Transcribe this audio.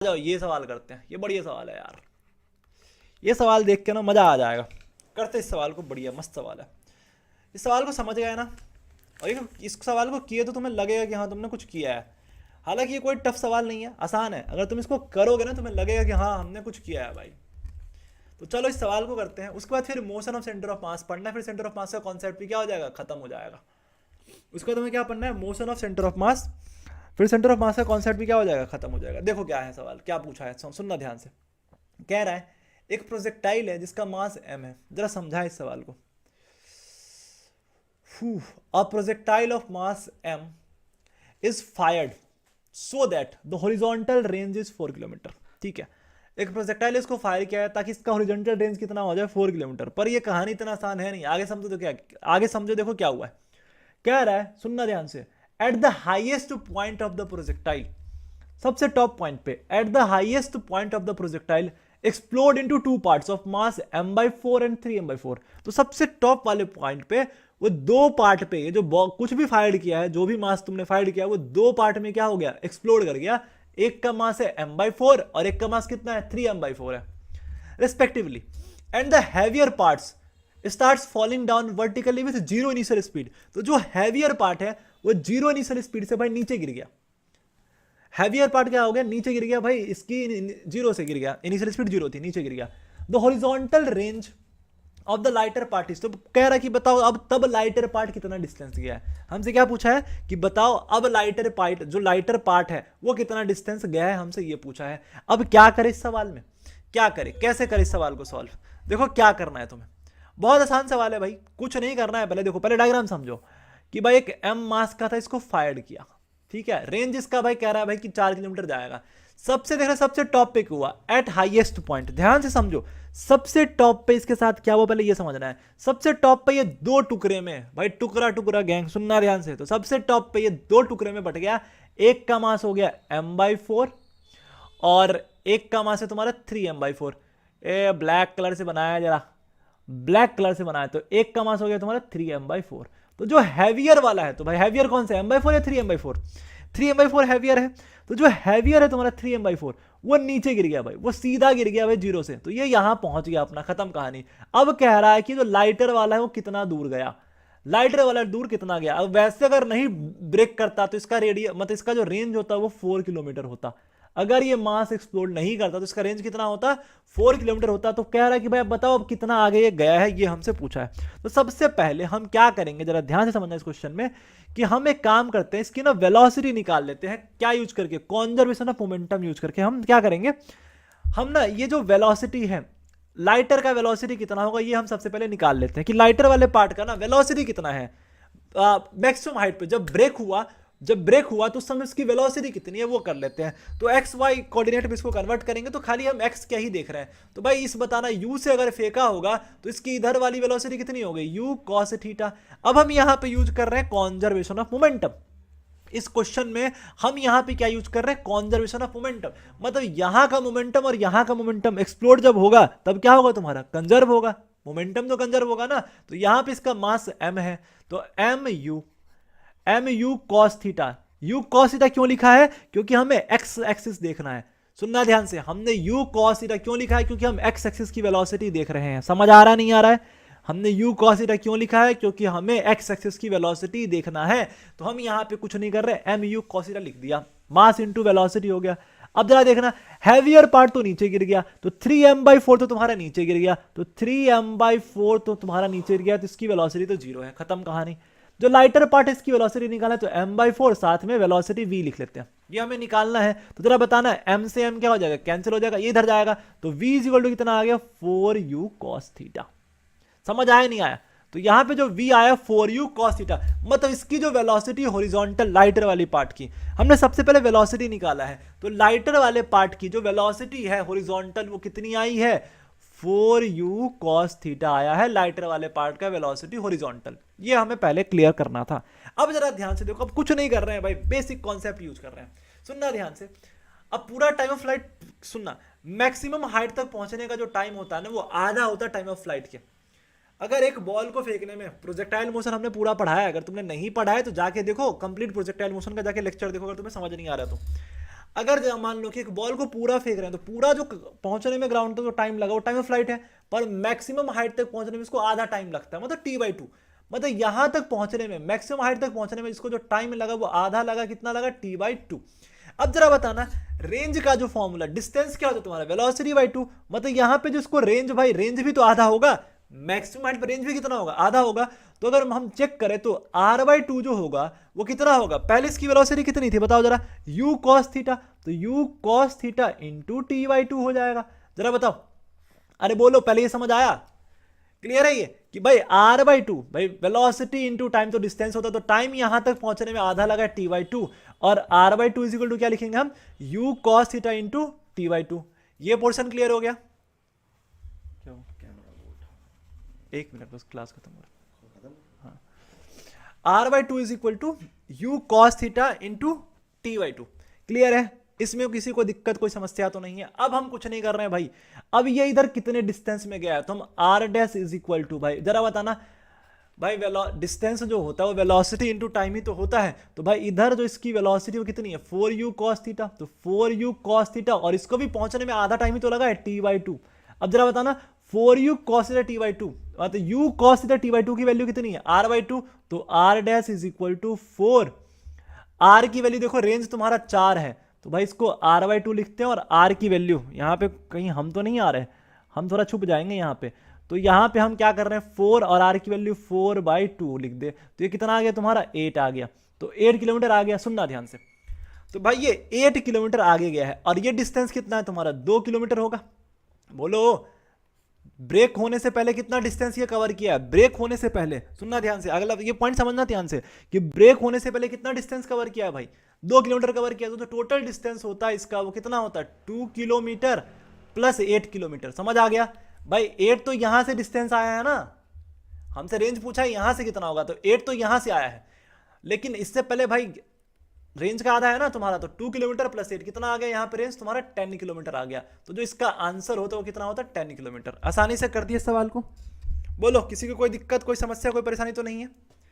जाओ ये सवाल करते हैं, ये बढ़िया सवाल है यार। ये सवाल देख के ना मजा आ जाएगा। करते इस सवाल को, बढ़िया मस्त सवाल है। इस सवाल को समझ गए ना, और इस सवाल को किए तो तुम्हें लगेगा कि हाँ तुमने कुछ किया है। हालांकि ये कोई टफ सवाल नहीं है, आसान है। अगर तुम इसको करोगे ना तुम्हें लगेगा कि हाँ हमने कुछ किया है भाई। तो चलो इस सवाल को करते हैं, उसके बाद फिर motion of centre of mass पढ़ना है। फिर सेंटर ऑफ मास का कॉन्सेप्ट भी क्या हो जाएगा, खत्म हो जाएगा। उसके बाद तुम्हें क्या पढ़ना है, motion of centre of mass. फिर सेंटर ऑफ मास का कॉन्सेप्ट भी क्या हो जाएगा, खत्म हो जाएगा। देखो क्या है सवाल, क्या पूछा है, सुनना ध्यान से। कह रहा है एक प्रोजेक्टाइल है जिसका मास m है। जरा समझा इस सवाल को। A projectile of mass m is fired so that the horizontal range is 4 kilometre. ठीक है, एक प्रोजेक्टाइल इसको फायर किया है ताकि इसका हॉरिजॉन्टल रेंज कितना हो जाए, 4 किलोमीटर। पर ये कहानी इतना आसान है नहीं, आगे समझो तो क्या, आगे समझो। देखो क्या हुआ है, कह रहा है, सुनना ध्यान से। At the highest point of the projectile, सबसे टॉप पॉइंट पे, at the highest point of the projectile explode into two parts of mass m/4 and 3m/4। तो सबसे टॉप वाले पॉइंट पे वो दो पार्ट पे, ये जो कुछ भी फायर किया है, जो भी मास तुमने फायर किया, वो दो पार्ट में क्या हो गया, एक्सप्लोड कर गया। एक का मास है m/4 और एक का मास कितना है, 3m/4 है respectively. And the heavier parts starts falling down vertically with zero initial speed. तो जो हैवियर पार्ट है वो जीरो इनिशियल स्पीड से भाई नीचे गिर गया। हैवियर पार्ट क्या हो गया, नीचे गिर गया भाई, इसकी जीरो से गिर गया, इनिशियल स्पीड जीरो थी, नीचे गिर गया। The horizontal range of the lighter part is, तो कह रहा है कि बताओ अब तब लाइटर पार्ट कितना डिस्टेंस गया है। हमसे क्या पूछा है कि बताओ अब लाइटर पार्ट, जो लाइटर पार्ट है वो कितना डिस्टेंस गया है, हमसे ये पूछा है। अब क्या करे इस सवाल में, क्या करे, कैसे करे इस सवाल को सॉल्व। देखो क्या करना है तुम्हें, बहुत आसान सवाल है भाई, कुछ नहीं करना है। पहले देखो, पहले डायग्राम समझो कि भाई एक m मास का था, इसको फायर किया। ठीक है, रेंज इसका भाई कह रहा है भाई कि 4 किलोमीटर जाएगा। सबसे देख रहे, सबसे टॉप पे हुआ एट हाईएस्ट पॉइंट, ध्यान से समझो। सबसे टॉप पे इसके साथ क्या हुआ, पहले ये समझना है। सबसे टॉप पे ये दो टुकड़े में भाई, टुकड़ा टुकड़ा गैंग, सुनना ध्यान से। तो सबसे टॉप पे ये दो टुकड़े में बट गया। एक का मास हो गया m/4 और एक का मास है तुम्हारा 3m/4। ए ब्लैक कलर से बनाया जरा, ब्लैक कलर से बनाया। तो एक का मास हो गया तुम्हारा 3m/4। तो जो हैवियर वाला है, तो भाई हैवियर कौन सा है, m/4 या 3m/4, 3m/4 हैवियर है। तो जो हैवियर है तुम्हारा 3m/4, वो नीचे गिर गया भाई, वो सीधा गिर गया भाई जीरो से। तो ये यहां पहुंच गया अपना, खत्म कहानी। अब कह रहा है कि जो लाइटर वाला है वो कितना दूर गया, लाइटर वाला दूर कितना गया। अब वैसे अगर नहीं ब्रेक करता तो इसका रेडियस, मतलब इसका जो रेंज होता है वो 4 किलोमीटर होता। अगर ये मास एक्सप्लोड नहीं करता तो इसका रेंज कितना होता, 4 किलोमीटर होता। तो कह रहा है कि भाई बताओ अब कितना आगे ये गया है, ये हमसे पूछा है। तो सबसे पहले हम क्या करेंगे, जरा ध्यान से समझना इस क्वेश्चन में, कि हम एक काम करते हैं, इसकी ना वेलोसिटी निकाल लेते हैं। क्या यूज करके, कॉन्जर्वेशन ऑफ मोमेंटम यूज करके हम क्या करेंगे, हम ना ये जो वेलोसिटी है, लाइटर का वेलोसिटी कितना होगा ये हम सबसे पहले निकाल लेते हैं कि लाइटर वाले पार्ट का ना वेलोसिटी कितना है मैक्सिमम हाइट पे। जब ब्रेक हुआ, जब ब्रेक हुआ तो उस समय उसकी वेलोसिटी कितनी है वो कर लेते हैं। तो एक्स वाई कोऑर्डिनेट में इसको कन्वर्ट करेंगे तो खाली हम एक्स क्या ही देख रहे हैं। तो भाई इस बताना, यू से अगर फेंका होगा तो इसकी इधर वाली वेलोसिटी कितनी हो गई, यू कॉस थीटा। अब हम यहां पे यूज कर रहे हैं कॉन्जर्वेशन ऑफ मोमेंटम। इस क्वेश्चन में हम यहां पे क्या यूज कर रहे हैं, कॉन्जर्वेशन ऑफ मोमेंटम। मतलब यहां का मोमेंटम और यहां का मोमेंटम एक्सप्लोड जब होगा तब क्या होगा तुम्हारा, कंजर्व होगा, मोमेंटम तो कंजर्व होगा ना। तो यहां पे इसका मास m है, तो m u cos theta. U cos theta क्यों लिखा है, क्योंकि हमें एक्स एक्सिस देखना है। सुनना ध्यान से, हमने यू कॉस थीटा क्यों लिखा है, क्योंकि हम एक्स एक्सिस की वेलोसिटी देख रहे हैं। समझ आ रहा नहीं आ रहा है, हमने यू कॉस थीटा क्यों लिखा है, क्योंकि हमें एक्स एक्सिस की वेलोसिटी देखना है। तो हम यहां पे कुछ नहीं कर रहे, एम यू कॉस थीटा लिख दिया, मास इंटू वेलोसिटी हो गया। अब जरा देखना, हैवियर पार्ट तो नीचे गिर गया, तो 3m/4 तो तुम्हारा नीचे गिर गया, तो 3m/4 तो तुम्हारा नीचे गिर गया, तो इसकी वेलोसिटी तो जीरो है, खत्म कहानी। जो लाइटर पार्ट है इसकी वेलोसिटी निकालना है, तो m/4 साथ में वेलोसिटी v लिख लेते हैं, ये हमें निकालना है। तो जरा बताना, m से m क्या हो जाएगा, कैंसिल हो जाएगा, ये इधर जाएगा। तो v इक्वल टू कितना आ गया, 4u cos थीटा। समझ आया नहीं आया, तो यहां पे जो v आया 4u cos थीटा, मतलब इसकी जो वेलोसिटी हॉरिजॉन्टल लाइटर वाली पार्ट की, हमने सबसे पहले वेलोसिटी निकाला है। तो लाइटर वाले पार्ट की जो वेलोसिटी है हॉरिजॉन्टल वो कितनी आई है, 4u cos थीटा आया है लाइटर वाले पार्ट का वेलोसिटी हॉरिजॉन्टल। ये हमें पहले क्लियर करना था। अब जरा ध्यान से देखो, अब कुछ नहीं कर रहे हैं भाई, बेसिक कॉन्सेप्ट यूज कर रहे हैं। सुनना ध्यान से, अब पूरा टाइम ऑफ फ्लाइट सुनना, मैक्सिमम हाइट तक पहुंचने का जो टाइम होता है ना वो आधा होता है टाइम ऑफ फ्लाइट के। अगर एक बॉल को फेंकने में प्रोजेक्टाइल मोशन हमने पूरा पढ़ा है, अगर तुमने नहीं पढ़ा है तो जाके देखो, कंप्लीट प्रोजेक्टाइल मोशन का जाके लेक्चर देखो अगर तुम्हें समझ नहीं आ रहा तो। अगर मान लो कि एक बॉल को पूरा फेंक रहे हैं तो पूरा जो पहुंचने में ग्राउंड तक जो टाइम लगा वो टाइम ऑफ फ्लाइट है, पर मैक्सिमम हाइट तक पहुंचने में इसको आधा टाइम लगता है, मतलब t/2। मतलब यहां तक पहुंचने में, मैक्सिमम हाइट तक पहुंचने में इसको जो टाइम लगा वो आधा लगा, कितना लगा, t/2। अब जरा बताना रेंज का जो फॉर्मूला, डिस्टेंस क्या होता है तुम्हारा, वेलोसिटी बाई 2। मतलब यहां पे जो इसको रेंज, भाई रेंज भी तो आधा होगा, मैक्सिमम हाइट पर रेंज भी कितना होगा, आधा होगा। तो अगर हम चेक करें तो r/2 जो होगा वो कितना होगा, पहले इसकी वेलोसिटी कितनी थी बताओ जरा, u cos थीटा, तो u cos theta into t/2 हो जाएगा। जरा बताओ, अरे बोलो पहले, ये समझ आया, क्लियर है ये कि भाई r/2, भाई वेलोसिटी इंटू टाइम, तो डिस्टेंस होता है, तो टाइम यहां तक पहुंचने में आधा लगा t/2, और r/2 इज इक्वल टू क्या लिखेंगे हम, u cos theta into t/2। ये पोर्शन क्लियर हो गया, क्यों एक मिनट बस क्लास खत्म हो रहा है। r/2 is equal to u cos theta into t/2, clear है, इसमें किसी को दिक्कत कोई समस्या तो नहीं है। अब हम कुछ नहीं कर रहे हैं भाई, अब ये इधर कितने डिस्टेंस में गया है, तो हम r dash is equal to, भाई जरा बताना भाई, डिस्टेंस जो होता है वो वेलोसिटी इंटू टाइम ही तो होता है, तो भाई इधर जो इसकी वेलोसिटी वो कितनी है, 4u cos थीटा, तो 4u cos थीटा, और इसको भी पहुंचने में आधा टाइम ही तो लगा है, t/2। अब जरा बताना 4u cos थीटा t/2, मतलब u cos थीटा t/2 की वैल्यू कितनी है, r/2, तो r dash is equal to 4। r की वैल्यू देखो, रेंज तुम्हारा 4 है, तो भाई इसको r/2 लिखते हैं, और r की वैल्यू यहाँ पे कहीं हम तो नहीं आ रहे, हम थोड़ा छुप जाएंगे यहाँ पे, तो यहाँ पे हम क्या कर रहे हैं, 4 और r की वैल्यू 4/2 लिख दे, तो ये कितना आ गया तुम्हारा, 8 आ गया, तो 8 किलोमीटर आ गया। सुनना ध्यान से, तो भाई ये 8 किलोमीटर आगे गया है, और ये डिस्टेंस कितना है तुम्हारा, 2 किलोमीटर होगा। बोलो ब्रेक होने से पहले कितना डिस्टेंस ये कवर किया है, ब्रेक होने से पहले, सुनना ध्यान से, अगला ये पॉइंट समझना ध्यान से कि ब्रेक होने से पहले कितना डिस्टेंस कवर किया है भाई, 2 किलोमीटर कवर किया, तो टोटल डिस्टेंस होता है इसका वो कितना होता है, 2 किलोमीटर प्लस 8 किलोमीटर। समझ आ गया भाई, 8 तो यहां से डिस्टेंस आया है ना, हमसे रेंज पूछा है यहां से कितना होगा, तो 8 तो यहां से आया है, लेकिन इससे पहले भाई रेंज का आधा है ना तुम्हारा, तो 2 किलोमीटर प्लस 8 कितना आ गया, यहाँ पे रेंज तुम्हारा 10 किलोमीटर आ गया, तो जो इसका आंसर होता है वो कितना होता है, 10 किलोमीटर। आसानी से कर दिए सवाल को। बोलो किसी को कोई दिक्कत, कोई समस्या, कोई परेशानी तो नहीं है।